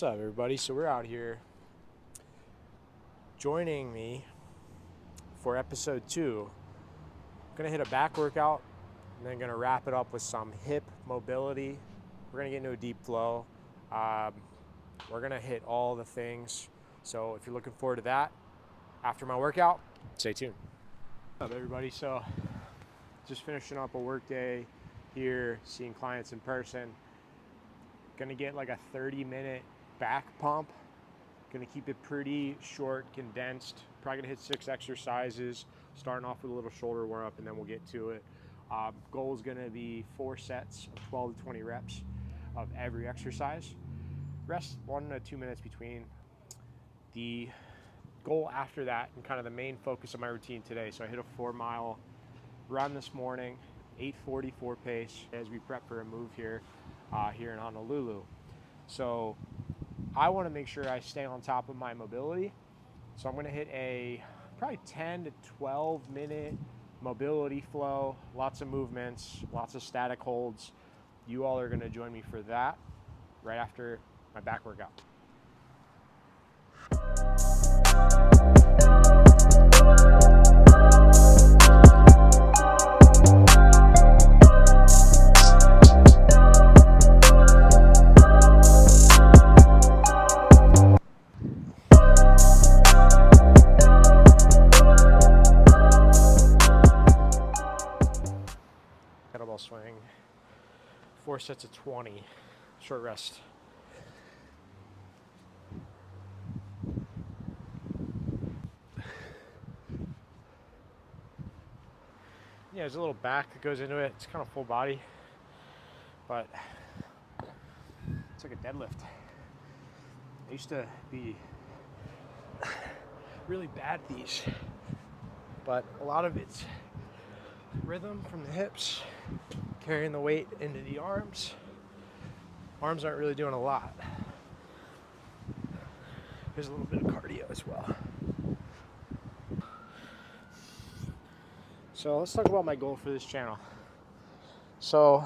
What's up, everybody? So we're out here. Joining me for episode 2. I'm gonna hit a back workout and then gonna wrap it up with some hip mobility. We're gonna get into a deep flow. We're gonna hit all the things. So if you're looking forward to that after my workout, stay tuned. What's up, everybody? So just finishing up a work day here, seeing clients in person. Gonna get like a 30-minute back pump. Gonna keep it pretty short, condensed. Probably gonna hit 6 exercises, starting off with a little shoulder warm up, and then we'll get to it. Goal is gonna be 4 sets of 12 to 20 reps of every exercise. Rest 1 to 2 minutes between. The goal after that, and kind of the main focus of my routine today, so I hit a 4-mile run this morning, 8:44 pace as we prep for a move here in Honolulu. So I want to make sure I stay on top of my mobility. So I'm going to hit a probably 10 to 12 minute mobility flow, lots of movements, lots of static holds. You all are going to join me for that right after my back workout. Kettlebell swing, 4 sets of 20, short rest. Yeah, there's a little back that goes into it. It's kind of full body, but it's like a deadlift. I used to be really bad at these, but a lot of it's rhythm from the hips, carrying the weight into the arms. Arms aren't really doing a lot. There's a little bit of cardio as well. So let's talk about my goal for this channel. So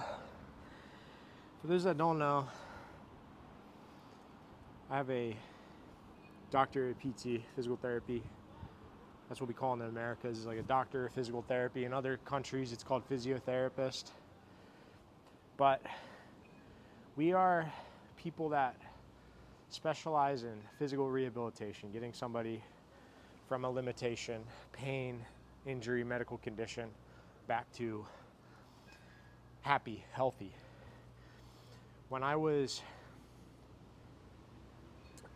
for those that don't know, I have a doctorate of PT, physical therapy. That's what we call it in the Americas, is like a doctor of physical therapy. In other countries, it's called physiotherapist. But we are people that specialize in physical rehabilitation, getting somebody from a limitation, pain, injury, medical condition, back to happy, healthy. When I was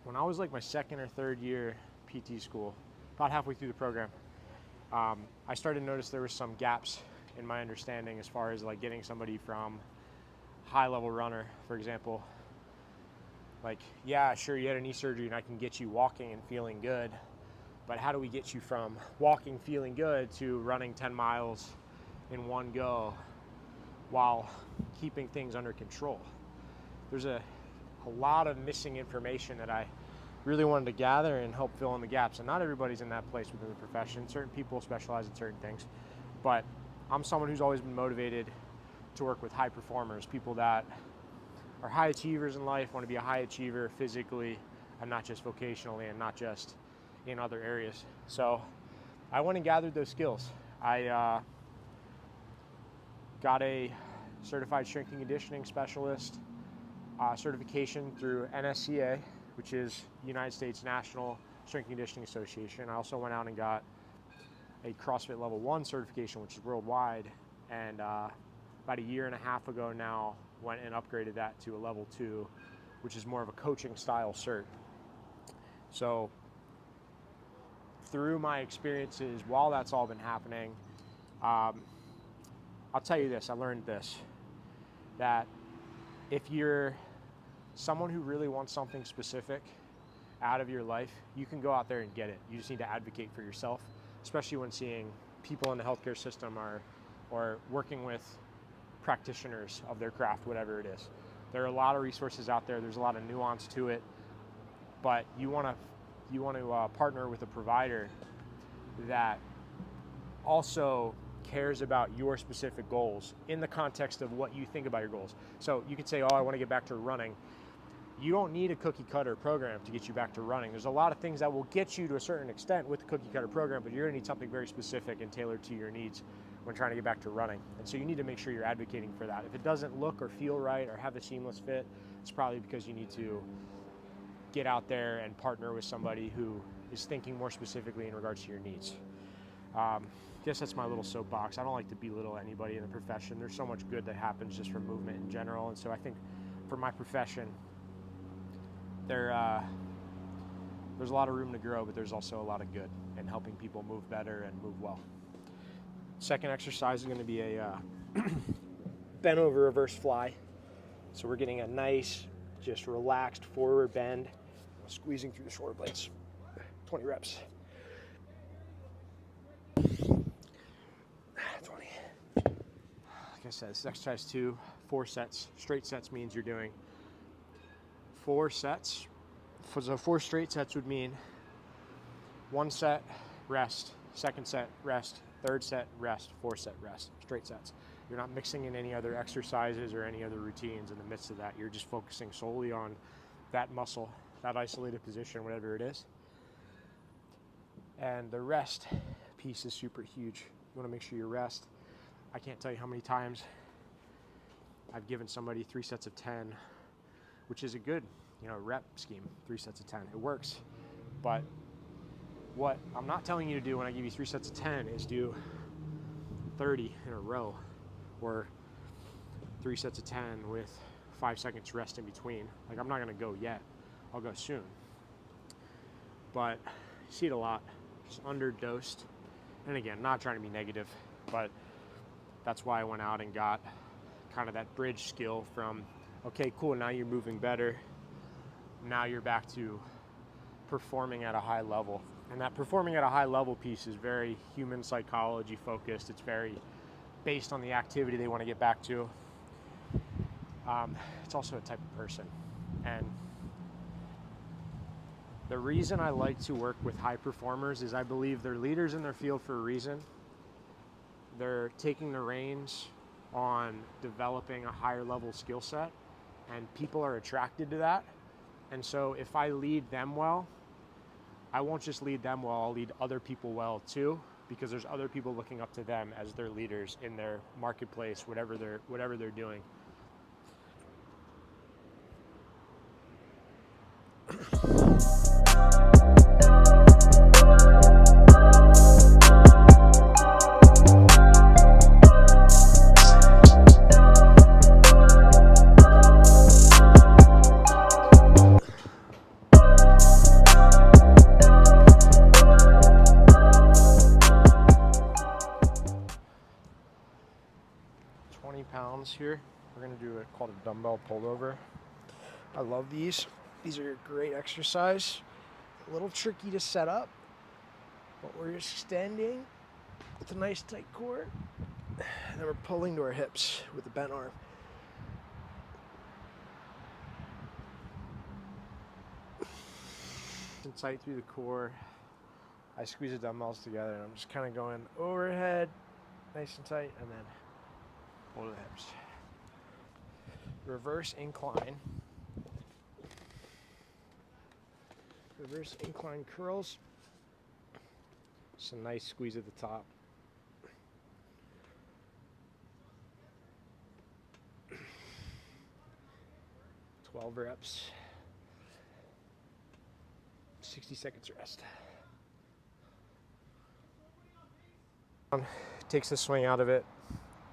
like my 2nd or 3rd year PT school, about halfway through the program, I started to notice there were some gaps in my understanding as far as like getting somebody from high-level runner, for example. Like, yeah, sure, you had a knee surgery and I can get you walking and feeling good, but how do we get you from walking, feeling good to running 10 miles in one go while keeping things under control? There's a lot of missing information that I really wanted to gather and help fill in the gaps. And not everybody's in that place within the profession. Certain people specialize in certain things. But I'm someone who's always been motivated to work with high performers, people that are high achievers in life, want to be a high achiever physically and not just vocationally and not just in other areas. So I went and gathered those skills. I got a certified strength and conditioning specialist certification through NSCA, which is United States National Strength and Conditioning Association. I also went out and got a CrossFit Level 1 certification, which is worldwide, and about 1.5 years ago now went and upgraded that to a Level 2, which is more of a coaching style cert. So through my experiences while that's all been happening, I'll tell you this, I learned this, that if you're someone who really wants something specific out of your life, you can go out there and get it. You just need to advocate for yourself, especially when seeing people in the healthcare system or working with practitioners of their craft, whatever it is. There are a lot of resources out there. There's a lot of nuance to it, but you want to partner with a provider that also cares about your specific goals in the context of what you think about your goals. So you could say, oh, I want to get back to running. you don't need a cookie cutter program to get you back to running. There's a lot of things that will get you to a certain extent with the cookie cutter program, but you're gonna need something very specific and tailored to your needs when trying to get back to running. And so you need to make sure you're advocating for that. If it doesn't look or feel right or have a seamless fit, it's probably because you need to get out there and partner with somebody who is thinking more specifically in regards to your needs. I guess that's my little soapbox. I don't like to belittle anybody in the profession. There's so much good that happens just from movement in general. And so I think for my profession, there's a lot of room to grow, but there's also a lot of good in helping people move better and move well. Second exercise is going to be a bent over reverse fly. So we're getting a nice, just relaxed forward bend, squeezing through the shoulder blades. 20 reps. 20. Like I said, this is exercise 2, 4 sets. Straight sets means you're doing 4 sets. So 4 straight sets would mean 1 set, rest, 2nd set, rest, 3rd set, rest, 4th set, rest. Straight sets. You're not mixing in any other exercises or any other routines in the midst of that. You're just focusing solely on that muscle, that isolated position, whatever it is. And the rest piece is super huge. You want to make sure you rest. I can't tell you how many times I've given somebody 3 sets of 10, which is a good, rep scheme. 3 sets of 10, it works. But what I'm not telling you to do when I give you 3 sets of 10 is do 30 in a row, or 3 sets of 10 with 5 seconds rest in between. Like, I'm not gonna go yet. I'll go soon. But you see it a lot, just underdosed. And again, not trying to be negative, but that's why I went out and got kind of that bridge skill from, okay, cool, now you're moving better. Now you're back to performing at a high level. And that performing at a high level piece is very human psychology focused. It's very based on the activity they want to get back to. It's also a type of person. And the reason I like to work with high performers is I believe they're leaders in their field for a reason. They're taking the reins on developing a higher level skill set, and people are attracted to that. And so if I lead them well, I won't just lead them well, I'll lead other people well too, because there's other people looking up to them as their leaders in their marketplace, whatever they're doing. Here we're going to do a called a dumbbell pullover. I love these. These are a great exercise. A little tricky to set up, but we're extending with a nice tight core, and then we're pulling to our hips with a bent arm. And tight through the core. I squeeze the dumbbells together, and I'm just kind of going overhead, nice and tight, and then pull to the hips. Reverse incline. Reverse incline curls. Just a nice squeeze at the top. $12 reps. 60 seconds rest. Takes the swing out of it.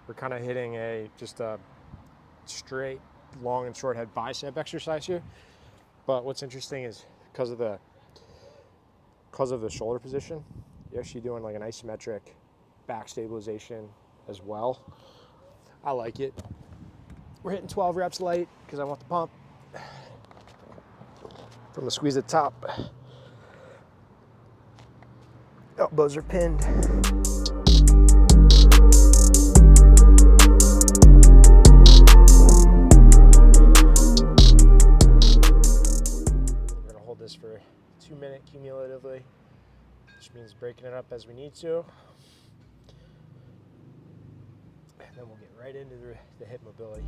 We're kind of hitting just a straight long and short head bicep exercise here. But what's interesting is because of the shoulder position, you're actually doing like an isometric back stabilization as well. I like it. We're hitting 12 reps light because I want the pump from the squeeze at the top. Elbows are pinned. For 2 minutes cumulatively, which means breaking it up as we need to. And then we'll get right into the hip mobility.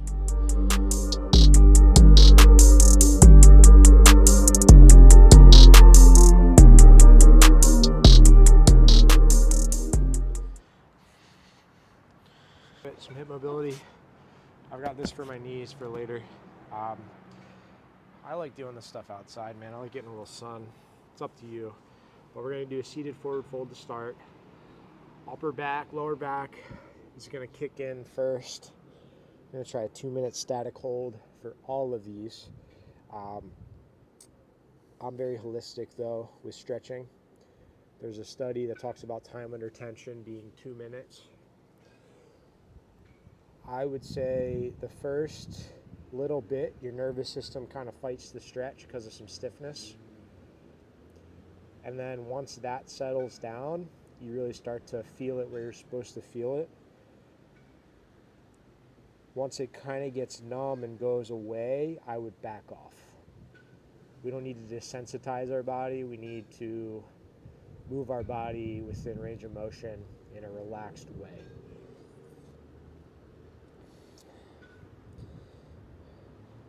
this for my knees for later. I like doing this stuff outside, man. I like getting a little sun. It's up to you. But we're gonna do a seated forward fold to start. Upper back, lower back is gonna kick in first. I'm gonna try a 2-minute static hold for all of these. I'm very holistic though with stretching. There's a study that talks about time under tension being 2 minutes. I would say the first little bit, your nervous system kind of fights the stretch because of some stiffness. And then once that settles down, you really start to feel it where you're supposed to feel it. Once it kind of gets numb and goes away, I would back off. We don't need to desensitize our body. We need to move our body within range of motion in a relaxed way.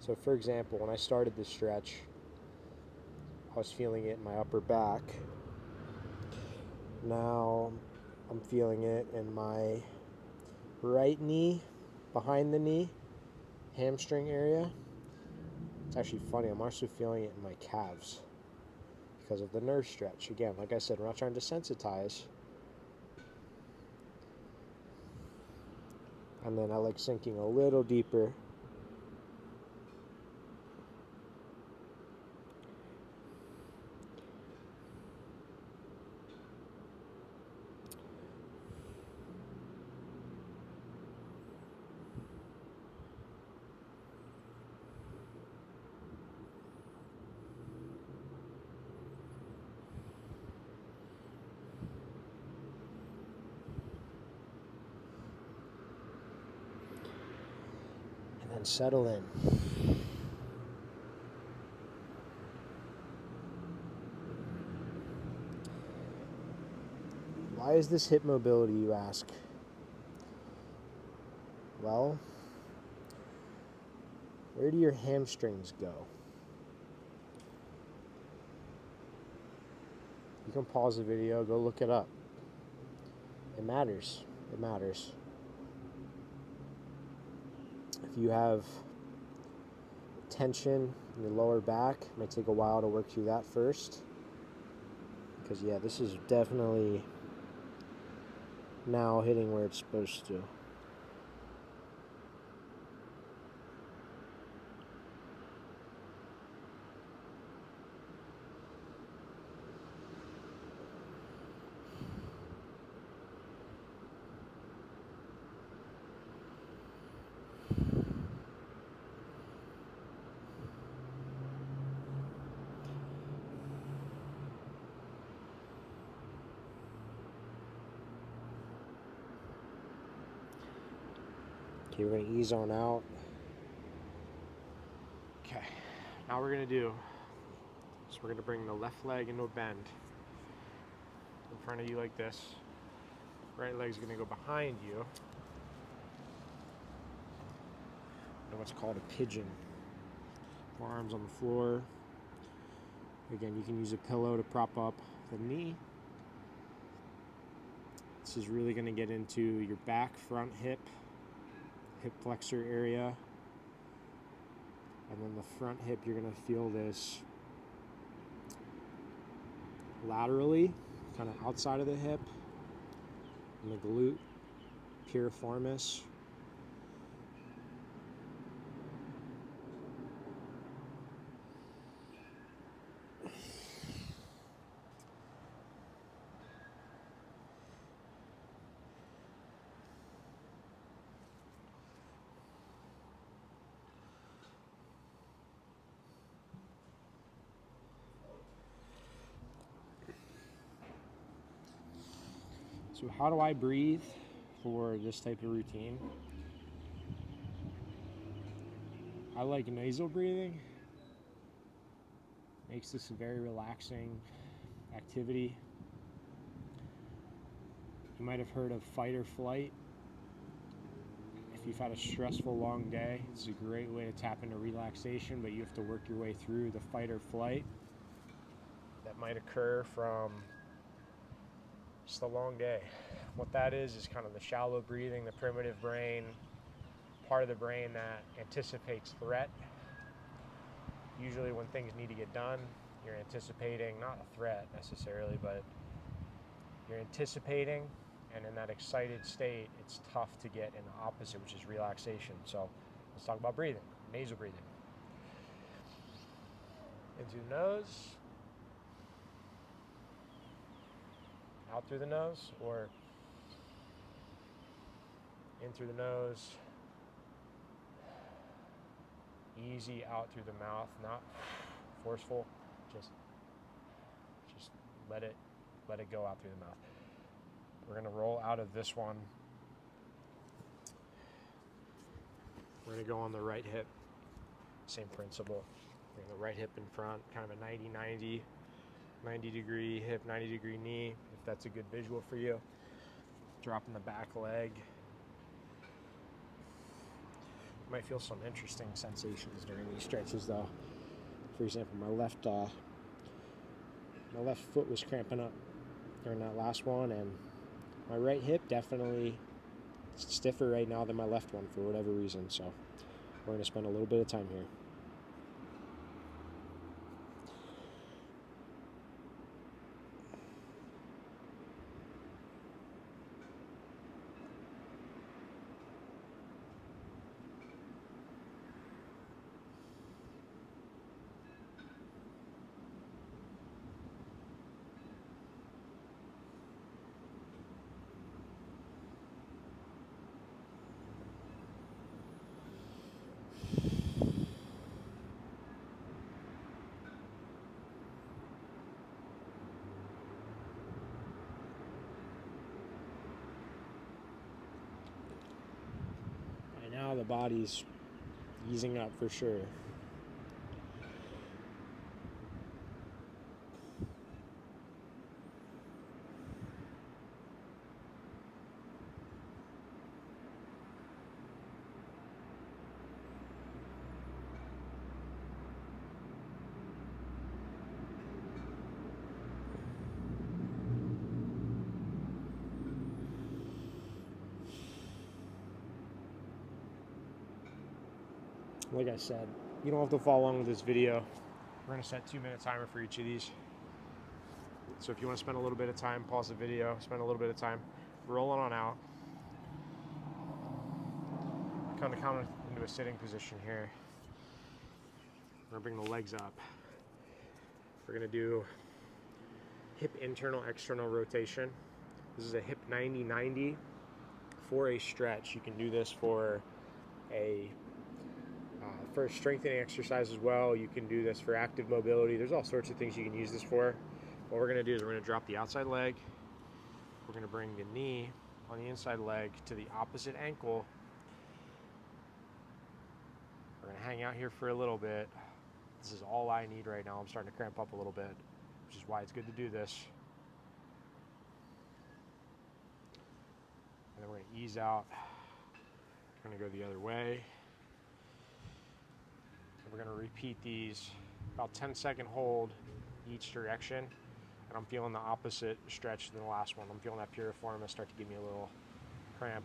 So for example, when I started this stretch, I was feeling it in my upper back. Now I'm feeling it in my right knee, behind the knee, hamstring area. It's actually funny, I'm also feeling it in my calves because of the nerve stretch. Again, like I said, we're not trying to desensitize. And then I like sinking a little deeper. And settle in. Why is this hip mobility, you ask? Well, where do your hamstrings go? You can pause the video, go look it up. It matters. It matters. If you have tension in your lower back, it may take a while to work through that first. Because yeah, this is definitely now hitting where it's supposed to. Okay, we're going to ease on out. Okay, now we're going to do, so we're going to bring the left leg into a bend in front of you like this. Right leg's going to go behind you. And what's called a pigeon. Forearms on the floor. Again, you can use a pillow to prop up the knee. This is really going to get into your back, front hip flexor area. And then the front hip, you're going to feel this laterally, kind of outside of the hip, and the glute piriformis. So how do I breathe for this type of routine? I like nasal breathing. Makes this a very relaxing activity. You might have heard of fight or flight. If you've had a stressful long day, it's a great way to tap into relaxation, but you have to work your way through the fight or flight that might occur from just a long day. What that is kind of the shallow breathing, the primitive brain part of the brain that anticipates threat. Usually when things need to get done, you're anticipating, not a threat necessarily, but you're anticipating, and in that excited state, it's tough to get in the opposite, which is relaxation. So let's talk about breathing, nasal breathing. In through the nose, out through the nose, or in through the nose, easy out through the mouth, not forceful, just let it go out through the mouth. We're going to roll out of this one. We're going to go on the right hip. Same principle. Bring the right hip in front, kind of a 90 degree hip, 90 degree knee, if that's a good visual for you. Dropping the back leg. You might feel some interesting sensations during these stretches though. For example, my left foot was cramping up during that last one, and my right hip definitely stiffer right now than my left one for whatever reason. So we're going to spend a little bit of time here. Now the body's easing up for sure. Like I said, you don't have to follow along with this video. We're going to set 2-minute timer for each of these. So if you want to spend a little bit of time, pause the video, spend a little bit of time, rolling on out. Kind of come into a sitting position here. We're going to bring the legs up. We're going to do hip internal, external rotation. This is a hip 90-90 for a stretch. You can do this for a strengthening exercise as well. You can do this for active mobility. There's all sorts of things you can use this for. What we're going to do is we're going to drop the outside leg. We're going to bring the knee on the inside leg to the opposite ankle. We're going to hang out here for a little bit. This is all I need right now. I'm starting to cramp up a little bit, which is why it's good to do this. And then we're going to ease out. We're going to go the other way. We're going to repeat these about 10-second hold each direction, and I'm feeling the opposite stretch than the last one. I'm feeling that piriformis start to give me a little cramp.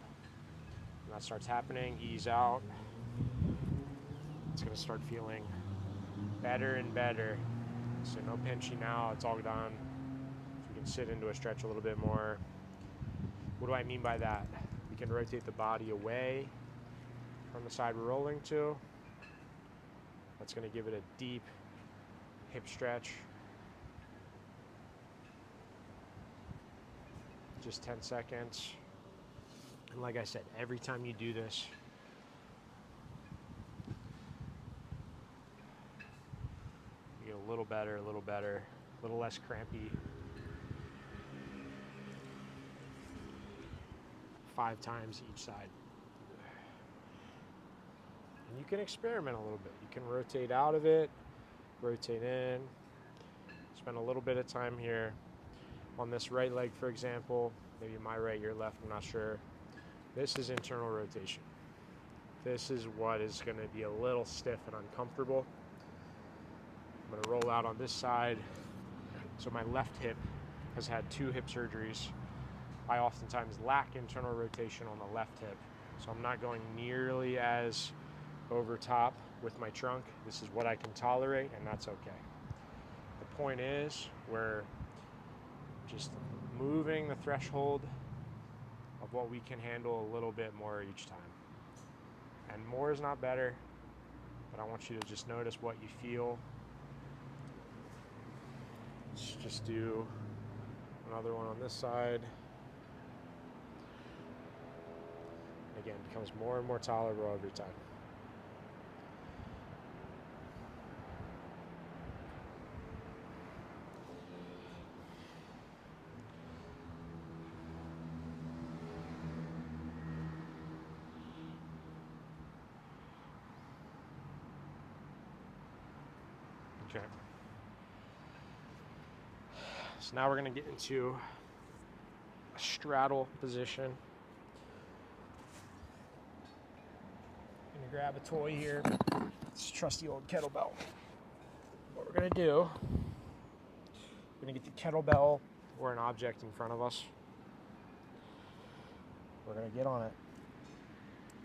When that starts happening, ease out. It's going to start feeling better and better. So no pinching now, it's all done. So we can sit into a stretch a little bit more. What do I mean by that? We can rotate the body away from the side we're rolling to. That's going to give it a deep hip stretch. Just 10 seconds. And like I said, every time you do this, you get a little better, a little less crampy. 5 times each side. And you can experiment a little bit. You can rotate out of it, rotate in, spend a little bit of time here on this right leg, for example. Maybe my right, your left, I'm not sure. This is internal rotation. This is what is going to be a little stiff and uncomfortable. I'm going to roll out on this side. So my left hip has had 2 hip surgeries. I oftentimes lack internal rotation on the left hip. So I'm not going nearly as over top with my trunk. This is what I can tolerate, and that's okay. The point is we're just moving the threshold of what we can handle a little bit more each time. And more is not better, but I want you to just notice what you feel. Let's just do another one on this side. And again, it becomes more and more tolerable every time. Okay. So now we're going to get into a straddle position. I'm going to grab a toy here. It's a trusty old kettlebell. What we're going to do, we're going to get the kettlebell or an object in front of us. We're going to get on it.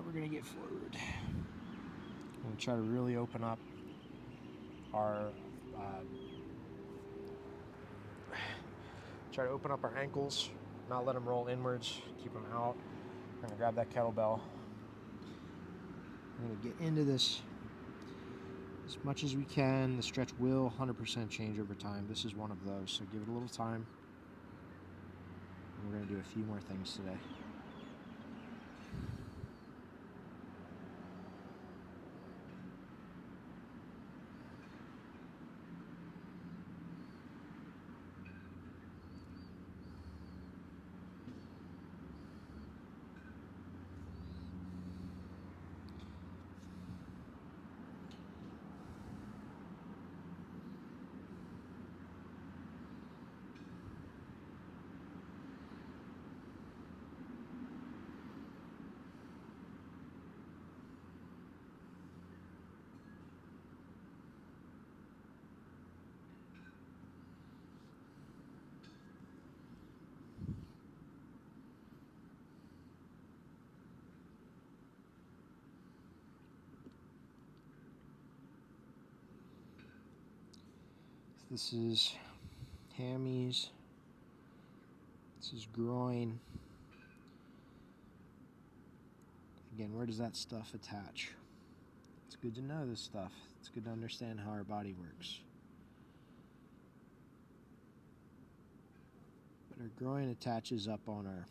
We're going to get forward. We're going to try to really open up our ankles, not let them roll inwards, keep them out. We're going to grab that kettlebell. We're going to get into this as much as we can. The stretch will 100% change over time. This is one of those, so give it a little time. And we're going to do a few more things today. This is hammies. This is groin. Again, where does that stuff attach? It's good to know this stuff. It's good to understand how our body works. But our groin attaches up on our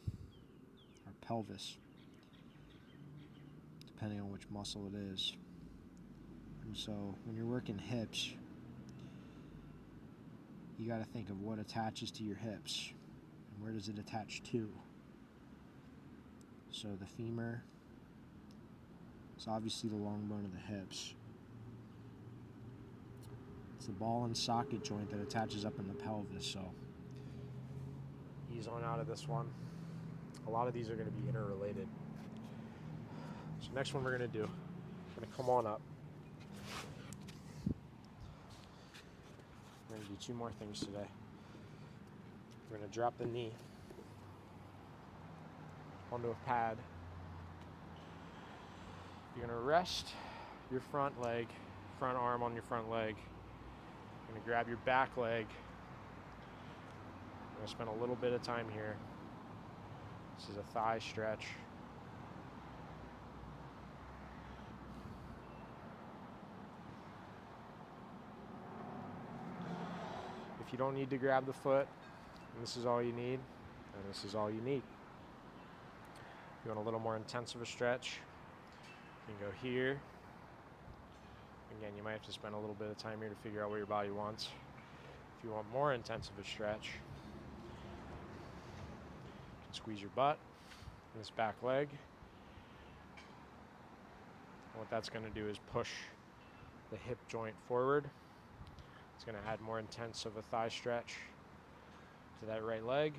pelvis, depending on which muscle it is. And so when you're working hips, you got to think of what attaches to your hips and where does it attach to. So the femur is obviously the long bone of the hips. It's the ball and socket joint that attaches up in the pelvis. So ease on out of this one. A lot of these are going to be interrelated. So next one we're going to do, we're going to come on up. We're going to do two more things today. We're going to drop the knee onto a pad. You're going to rest your front arm on your front leg. You're going to grab your back leg. I'm going to spend a little bit of time here. This is a thigh stretch. If you don't need to grab the foot, and this is all you need, then this is all you need. If you want a little more intense of a stretch, you can go here. Again, you might have to spend a little bit of time here to figure out what your body wants. If you want more intense of a stretch, you can squeeze your butt and this back leg. And what that's going to do is push the hip joint forward. It's going to add more intense of a thigh stretch to that right leg,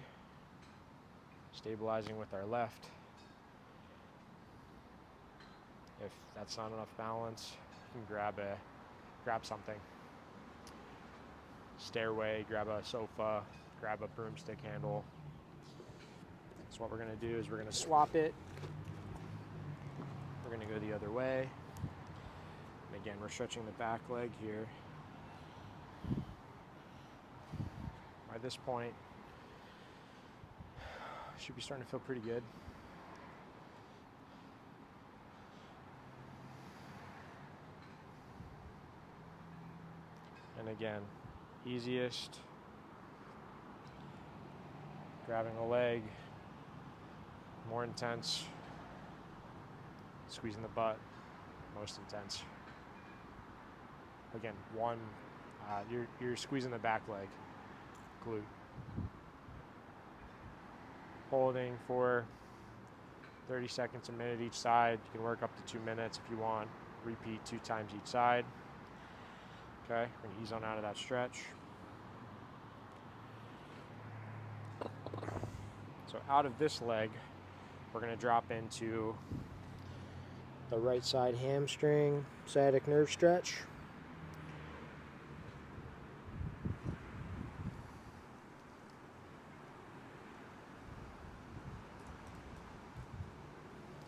stabilizing with our left. If that's not enough balance, you can grab something. Stairway, grab a sofa, grab a broomstick handle. So what we're going to do is we're going to swap it. gonna go the other way. And again, we're stretching the back leg here. By this point, should be starting to feel pretty good. And again, easiest, grabbing a leg, more intense, squeezing the butt, most intense. Again, you're squeezing the back leg, glute. Holding for 30 seconds, a minute each side. You can work up to 2 minutes if you want. Repeat 2 times each side. Okay, we're gonna ease on out of that stretch. So out of this leg, we're gonna drop into the right side hamstring, sciatic nerve stretch.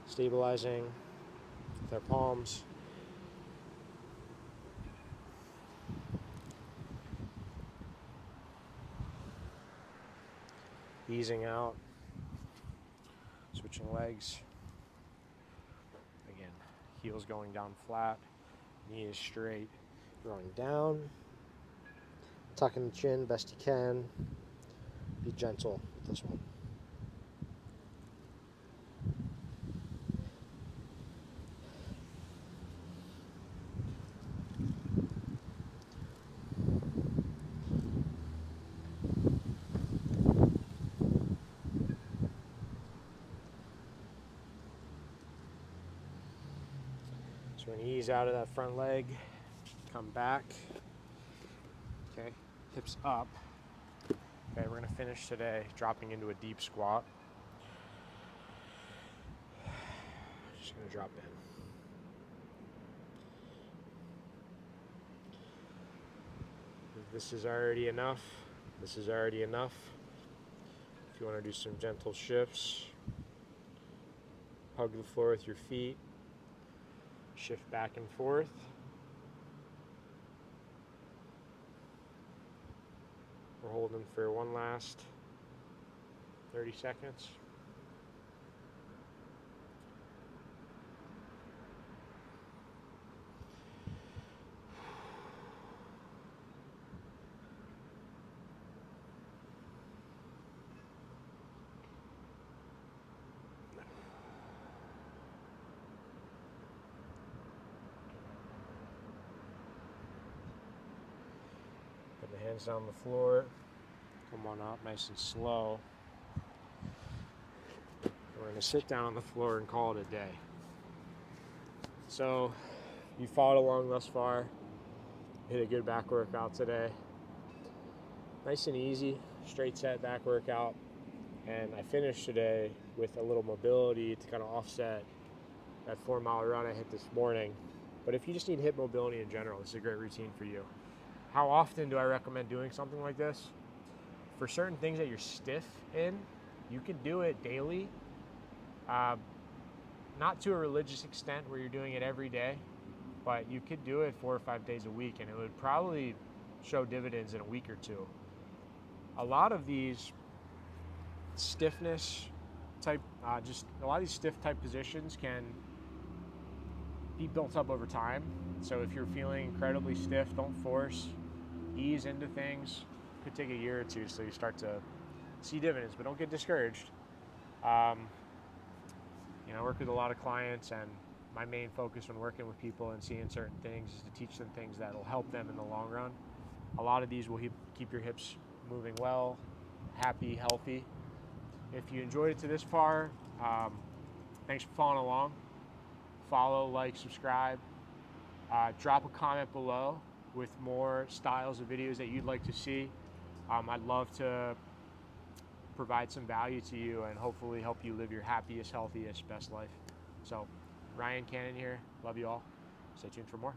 Stabilizing with our palms. Easing out. Switching legs. Again, heels going down flat, knee is straight. Going down. Tucking the chin best you can. Be gentle with this one. So we're going to ease out of that front leg, come back, okay, hips up. Okay, we're going to finish today dropping into a deep squat. Just going to drop in. If this is already enough, this is already enough. If you want to do some gentle shifts, hug the floor with your feet. Shift back and forth. We're holding for one last 30 seconds. Put the hands down the floor. Come on up nice and slow. We're going to sit down on the floor and call it a day. So, you followed along thus far. Hit a good back workout today. Nice and easy, straight set back workout. And I finished today with a little mobility to kind of offset that 4-mile run I hit this morning. But if you just need hip mobility in general, this is a great routine for you. How often do I recommend doing something like this? For certain things that you're stiff in, you can do it daily. Not to a religious extent where you're doing it every day, but you could do it 4 or 5 days a week, and it would probably show dividends in a week or two. A lot of these stiffness type, a lot of these stiff type positions can be built up over time. So if you're feeling incredibly stiff, don't force. Ease into things. It could take a year or two so you start to see dividends, but don't get discouraged. I work with a lot of clients, and my main focus when working with people and seeing certain things is to teach them things that will help them in the long run. A lot of these will keep your hips moving well, happy, healthy. If you enjoyed it to this far, thanks for following along. Follow, like, subscribe. Drop a comment below with more styles of videos that you'd like to see. I'd love to provide some value to you and hopefully help you live your happiest, healthiest, best life. So, Ryan Cannon here. Love you all. Stay tuned for more.